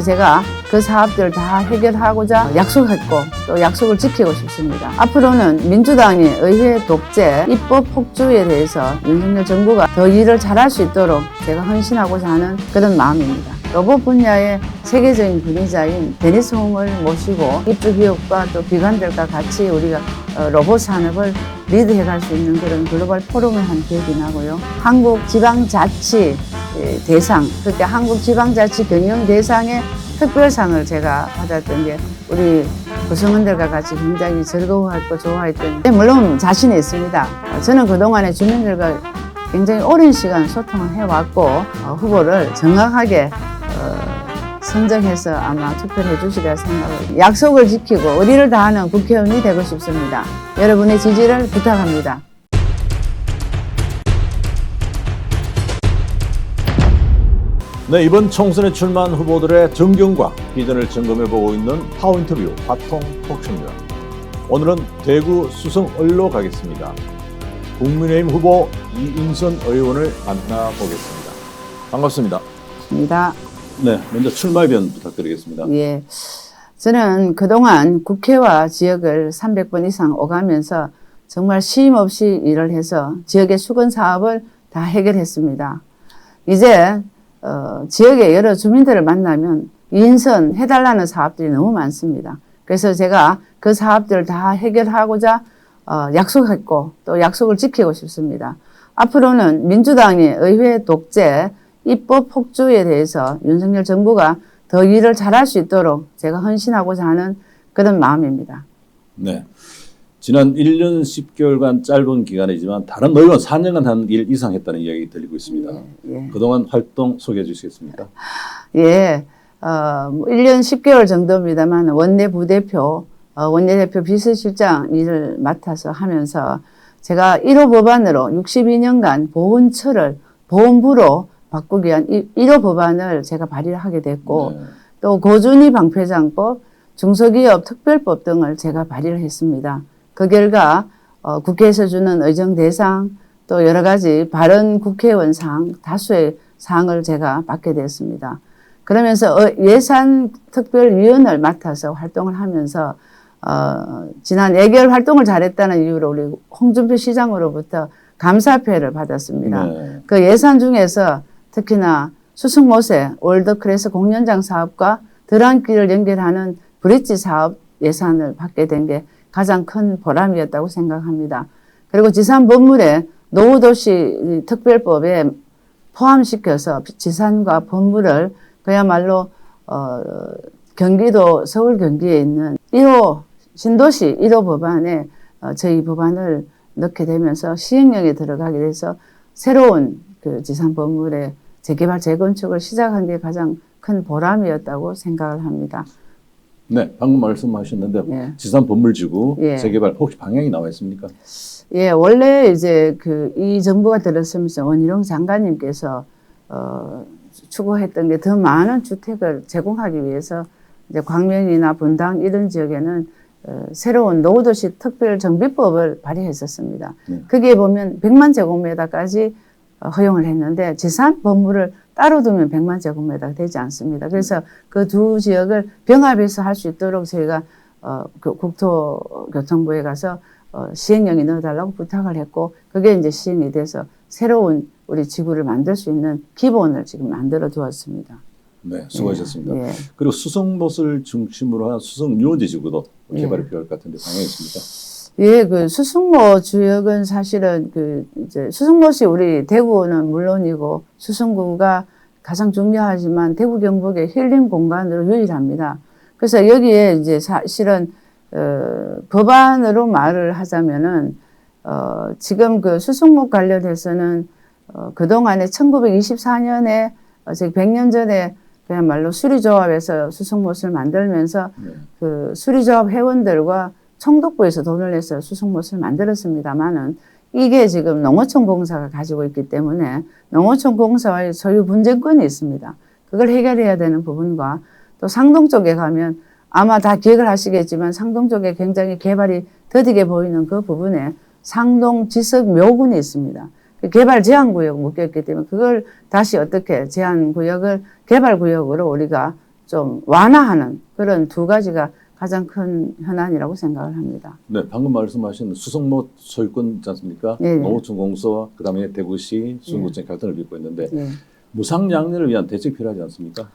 제가 그 사업들을 다 해결하고자 약속했고 또 약속을 지키고 싶습니다. 앞으로는 민주당이 의회 독재, 입법 폭주에 대해서 윤석열 정부가 더 일을 잘할 수 있도록 제가 헌신하고자 하는 그런 마음입니다. 로봇 분야의 세계적인 권위자인 데니스 홍을 모시고 입주기업과 또 기관들과 같이 우리가 로봇 산업을 리드해갈 수 있는 그런 글로벌 포럼을 한 기억이 나고요. 한국지방자치 대상, 그때 한국지방자치 경영대상의 특별상을 제가 받았던 게 우리 구성원들과 같이 굉장히 즐거워했고 좋아했던, 물론 자신이 있습니다. 저는 그동안에 주민들과 굉장히 오랜 시간 소통을 해왔고 후보를 정확하게 선정해서 아마 투표를 해주시리라 생각을, 약속을 지키고 의리를 다하는 국회의원이 되고 싶습니다. 여러분의 지지를 부탁합니다. 네, 이번 총선에 출마한 후보들의 정경과 비전을 점검해보고 있는 파워인터뷰 화통 톡쇼입니다. 오늘은 대구 수성을로 가겠습니다. 국민의힘 후보 이인선 의원을 만나보겠습니다. 반갑습니다. 반갑습니다. 네, 먼저 출마 의견 부탁드리겠습니다. 예, 저는 그동안 국회와 지역을 300번 이상 오가면서 정말 쉼 없이 일을 해서 지역의 수건 사업을 다 해결했습니다. 이제 지역의 여러 주민들을 만나면 인선 해달라는 사업들이 너무 많습니다. 그래서 제가 그 사업들을 다 해결하고자 약속했고 또 약속을 지키고 싶습니다. 앞으로는 민주당이 의회 독재, 입법 폭주에 대해서 윤석열 정부가 더 일을 잘할 수 있도록 제가 헌신하고자 하는 그런 마음입니다. 네, 지난 1년 10개월간 짧은 기간이지만 다른 의원 4년간 한 일 이상 했다는 이야기 들리고 있습니다. 예. 그동안 활동 소개해 주시겠습니까? 예, 1년 10개월 정도입니다만 원내 부대표, 원내대표 비서실장 일을 맡아서 하면서 제가 1호 법안으로 62년간 보훈처를 보훈부로 바꾸기 위한 1호 법안을 제가 발의를 하게 됐고, 네. 또 고준위 방패장법, 중소기업 특별법 등을 제가 발의를 했습니다. 그 결과 국회에서 주는 의정대상, 또 여러 가지 바른 국회의원상 다수의 상을 제가 받게 됐습니다. 그러면서 예산특별위원을 맡아서 활동을 하면서 지난 4개월 활동을 잘했다는 이유로 우리 홍준표 시장으로부터 감사패를 받았습니다. 네. 그 예산 중에서 특히나 수승모세 월드클래스 공연장 사업과 드랑길을 연결하는 브릿지 사업 예산을 받게 된 게 가장 큰 보람이었다고 생각합니다. 그리고 지산법물에 노후도시 특별법에 포함시켜서 지산과 법물을 그야말로 경기도 서울 경기에 있는 1호 신도시 1호 법안에 저희 법안을 넣게 되면서 시행령에 들어가게 돼서 새로운 그 지산법물의 재개발 재건축을 시작한 게 가장 큰 보람이었다고 생각을 합니다. 네, 방금 말씀하셨는데 예. 지산법물지구 예. 재개발 혹시 방향이 나와 있습니까? 예, 원래 이제 이 정부가 들었으면서 원희룡 장관님께서 추구했던 게 더 많은 주택을 제공하기 위해서 이제 광명이나 분당 이런 지역에는 새로운 노후도시 특별정비법을 발의했었습니다. 네. 거기에 보면 100만 제곱미터까지 허용을 했는데 지산 법물을 따로 두면 100만 제곱미터가 되지 않습니다. 그래서 그 두 지역을 병합해서 할 수 있도록 저희가 국토교통부에 가서 시행령에 넣어달라고 부탁을 했고, 그게 이제 시행이 돼서 새로운 우리 지구를 만들 수 있는 기본을 지금 만들어 두었습니다. 네, 수고하셨습니다. 예. 그리고 수성못을 중심으로 한 수성 유원지 지구도 개발이 필요할 것 같은데 방향이 있습니까? 예, 그 수승모 지역은 사실은 이제 수승못이 우리 대구는 물론이고 수성구가 가장 중요하지만 대구 경북의 힐링 공간으로 유일합니다. 그래서 여기에 이제 사실은 법안으로 말을 하자면은 지금 그 수승못 관련해서는 그동안에 1924년에 100년 전에 그야말로 수리조합에서 수성못을 만들면서 네. 그 수리조합 회원들과 청독부에서 돈을 내서 수성못을 만들었습니다만은 이게 지금 농어촌 공사가 가지고 있기 때문에 농어촌 공사와의 소유 분쟁권이 있습니다. 그걸 해결해야 되는 부분과 또 상동 쪽에 가면 아마 다 기억을 하시겠지만 상동 쪽에 굉장히 개발이 더디게 보이는 그 부분에 상동 지석 묘군이 있습니다. 개발 제한구역 묶였기 때문에 그걸 다시 어떻게 제한구역을 개발구역으로 우리가 좀 완화하는 그런 두 가지가 가장 큰 현안이라고 생각을 합니다. 네, 방금 말씀하신 수성모 소유권 있지 않습니까? 네. 농어촌 공소, 그다음에 대구시 수성구청 갈등을 빚고 있는데 예. 무상양년을 위한 대책 필요하지 않습니까?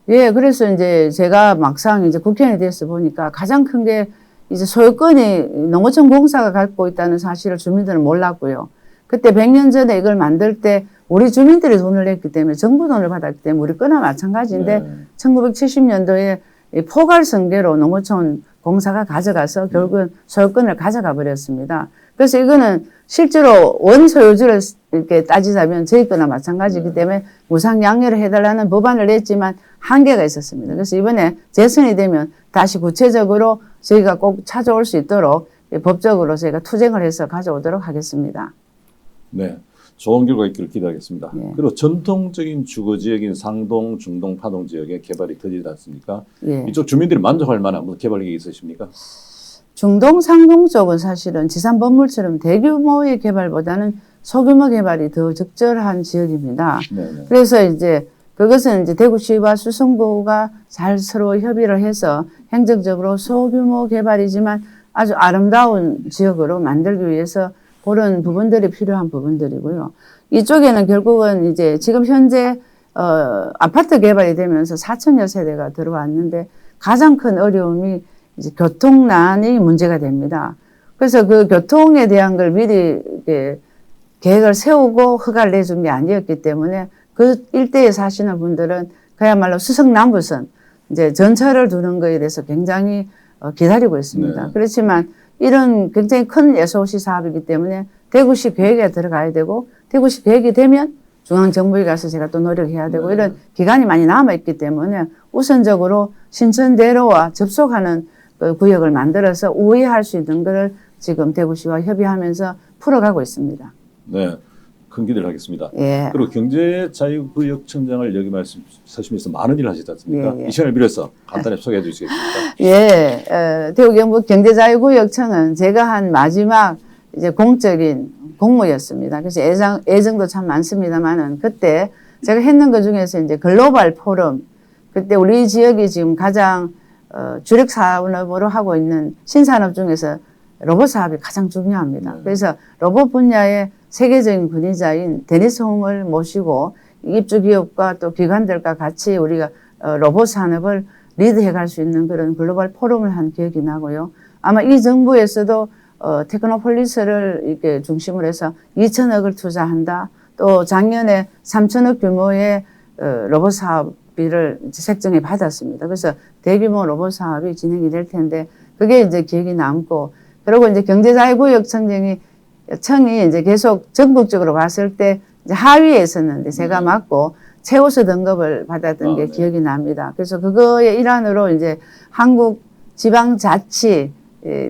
예, 그래서 이제 제가 막상 이제 국회의원이 돼서 보니까 가장 큰 게 이제 소유권이 농어촌 공사가 갖고 있다는 사실을 주민들은 몰랐고요. 그때 100년 전에 이걸 만들 때 우리 주민들이 돈을 냈기 때문에 정부 돈을 받았기 때문에 우리 거나 마찬가지인데 네. 1970년도에 이 포괄성계로 농어촌 공사가 가져가서 결국은 소유권을 가져가 버렸습니다. 그래서 이거는 실제로 원소유주를 이렇게 따지자면 저희 거나 마찬가지이기 때문에 무상양료를 해달라는 법안을 냈지만 한계가 있었습니다. 그래서 이번에 재선이 되면 다시 구체적으로 저희가 꼭 찾아올 수 있도록 법적으로 저희가 투쟁을 해서 가져오도록 하겠습니다. 네, 좋은 결과 있기를 기대하겠습니다. 예. 그리고 전통적인 주거 지역인 상동, 중동, 파동 지역에 개발이 터지지 않습니까? 예. 이쪽 주민들이 만족할 만한 무슨 개발 계획이 있으십니까? 중동, 상동 쪽은 사실은 지산 건물처럼 대규모의 개발보다는 소규모 개발이 더 적절한 지역입니다. 네. 그래서 이제 그것은 이제 대구시와 수성구가 잘 서로 협의를 해서 행정적으로 소규모 개발이지만 아주 아름다운 지역으로 만들기 위해서 그런 부분들이 필요한 부분들이고요. 이쪽에는 결국은 이제 지금 현재 아파트 개발이 되면서 4천여 세대가 들어왔는데 가장 큰 어려움이 이제 교통난이 문제가 됩니다. 그래서 그 교통에 대한 걸 미리 이렇게 계획을 세우고 허가를 내준 게 아니었기 때문에 그 일대에 사시는 분들은 그야말로 수성남부선 이제 전철을 두는 거에 대해서 굉장히 기다리고 있습니다. 네. 그렇지만 이런 굉장히 큰 SOC 사업이기 때문에 대구시 계획에 들어가야 되고 대구시 계획이 되면 중앙정부에 가서 제가 또 노력해야 되고 네. 이런 기간이 많이 남아있기 때문에 우선적으로 신천대로와 접속하는 그 구역을 만들어서 우회할 수 있는 것을 지금 대구시와 협의하면서 풀어가고 있습니다. 네, 큰 기대를 하겠습니다. 예. 그리고 경제자유구역청장을 여기 말씀하시면서 많은 일을 하시지 않습니까? 예, 예. 이 시간을 빌어서 간단히 소개해 주시겠습니까? 예, 대구 경북 경제자유구역청은 제가 한 마지막 이제 공적인 공무였습니다. 그래서 애정도 참 많습니다만은 그때 제가 했는 것 중에서 이제 글로벌 포럼, 그때 우리 지역이 지금 가장 주력 산업으로 하고 있는 신산업 중에서 로봇 사업이 가장 중요합니다. 그래서 로봇 분야의 세계적인 권위자인 데니스 홍을 모시고 입주 기업과 또 기관들과 같이 우리가 로봇 산업을 리드해 갈 수 있는 그런 글로벌 포럼을 한 기억이 나고요. 아마 이 정부에서도 테크노폴리스를 이렇게 중심으로 해서 2천억을 투자한다. 또 작년에 3천억 규모의 로봇 사업비를 책정해 받았습니다. 그래서 대규모 로봇 사업이 진행이 될 텐데 그게 이제 기억이 남고, 그리고 이제 경제자유구역청이 이제 계속 전국적으로 봤을 때 이제 하위에 있었는데 제가 맡고 최우수 등급을 받았던 게 네. 기억이 납니다. 그래서 그거의 일환으로 이제 한국 지방자치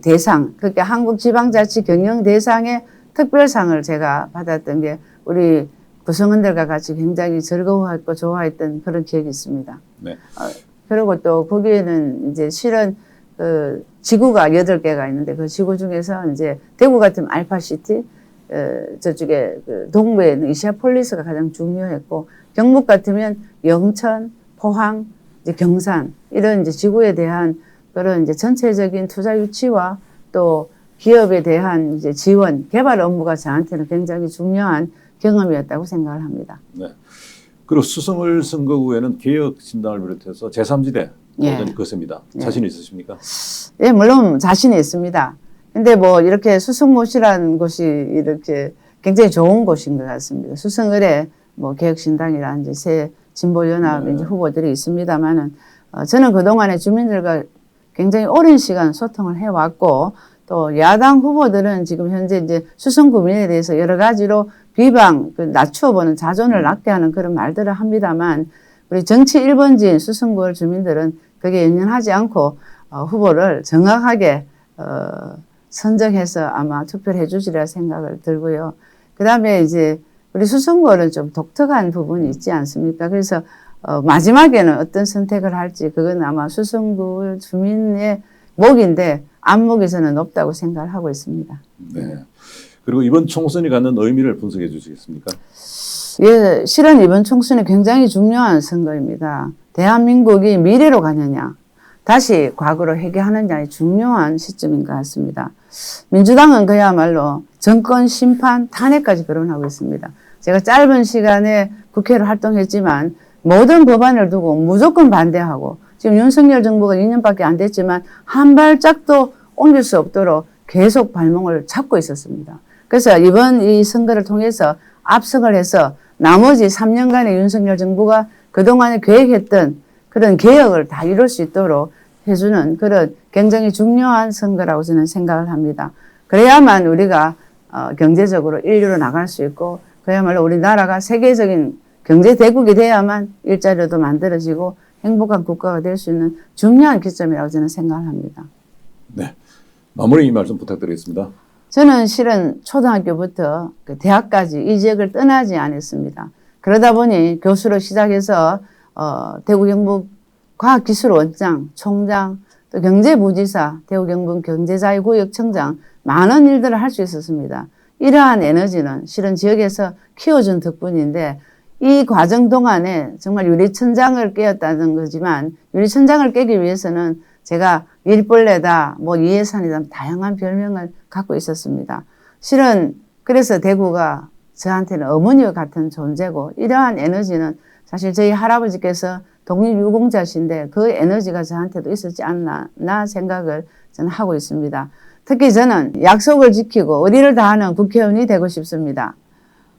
대상, 그러니까 한국 지방자치 경영 대상의 특별상을 제가 받았던 게 우리 구성원들과 같이 굉장히 즐거워했고 좋아했던 그런 기억이 있습니다. 네. 그리고 또 거기에는 이제 실은 그 지구가 8개가 있는데 그 지구 중에서 이제 대구 같은 알파시티, 저쪽에 그 동부에 있는 이시아폴리스가 가장 중요했고, 경북 같으면 영천, 포항, 이제 경산, 이런 이제 지구에 대한 그런 이제 전체적인 투자 유치와 또 기업에 대한 이제 지원, 개발 업무가 저한테는 굉장히 중요한 경험이었다고 생각을 합니다. 네. 그리고 수성을 선거구에는 개혁 신당을 비롯해서 제3지대 여전히 예. 거셉니다. 자신 있으십니까? 예, 물론 자신이 있습니다. 근데 뭐 이렇게 수성못이라는 곳이 이렇게 굉장히 좋은 곳인 것 같습니다. 수성을에 뭐 개혁신당이라든지 새 진보연합 이제 후보들이 있습니다만은 저는 그동안에 주민들과 굉장히 오랜 시간 소통을 해왔고, 또 야당 후보들은 지금 현재 이제 수성구민에 대해서 여러 가지로 비방, 낮추어보는 자존을 낮게 하는 그런 말들을 합니다만, 우리 정치 1번지인 수성구 주민들은 그게 연연하지 않고 후보를 정확하게 선정해서 아마 투표를 해주시리라 생각을 들고요. 그 다음에 이제 우리 수성구는 좀 독특한 부분이 있지 않습니까? 그래서 마지막에는 어떤 선택을 할지 그건 아마 수성구 주민의 몫인데 안목에서는 없다고 생각을 하고 있습니다. 네. 그리고 이번 총선이 갖는 의미를 분석해 주시겠습니까? 예, 실은 이번 총선이 굉장히 중요한 선거입니다. 대한민국이 미래로 가느냐, 다시 과거로 회귀하느냐의 중요한 시점인 것 같습니다. 민주당은 그야말로 정권 심판, 탄핵까지 거론하고 있습니다. 제가 짧은 시간에 국회를 활동했지만 모든 법안을 두고 무조건 반대하고 지금 윤석열 정부가 2년밖에 안 됐지만 한 발짝도 옮길 수 없도록 계속 발목을 잡고 있었습니다. 그래서 이번 이 선거를 통해서 압승을 해서 나머지 3년간의 윤석열 정부가 그동안에 계획했던 그런 개혁을 다 이룰 수 있도록 해주는 그런 굉장히 중요한 선거라고 저는 생각을 합니다. 그래야만 우리가 경제적으로 인류로 나갈 수 있고 그야말로 우리나라가 세계적인 경제 대국이 돼야만 일자리도 만들어지고 행복한 국가가 될 수 있는 중요한 기점이라고 저는 생각을 합니다. 네. 마무리 말씀 부탁드리겠습니다. 저는 실은 초등학교부터 대학까지 이 지역을 떠나지 않았습니다. 그러다 보니 교수로 시작해서 대구 경북 과학기술원장, 총장, 또 경제부지사, 대구 경북 경제자유구역청장 많은 일들을 할 수 있었습니다. 이러한 에너지는 실은 지역에서 키워준 덕분인데 이 과정 동안에 정말 유리천장을 깨었다는 거지만 유리천장을 깨기 위해서는 제가 일벌레다, 뭐 이해산이다 다양한 별명을 갖고 있었습니다. 실은 그래서 대구가 저한테는 어머니와 같은 존재고 이러한 에너지는 사실 저희 할아버지께서 독립유공자신데 그 에너지가 저한테도 있었지 않나 생각을 저는 하고 있습니다. 특히 저는 약속을 지키고 의리를 다하는 국회의원이 되고 싶습니다.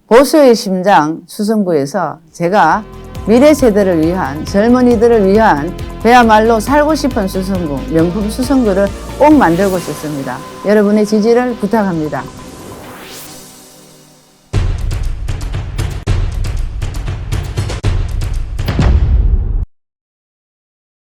보수의 심장 수성구에서 제가 미래 세대를 위한 젊은이들을 위한 그야말로 살고 싶은 수성구, 명품 수성구를 꼭 만들고 싶습니다. 여러분의 지지를 부탁합니다.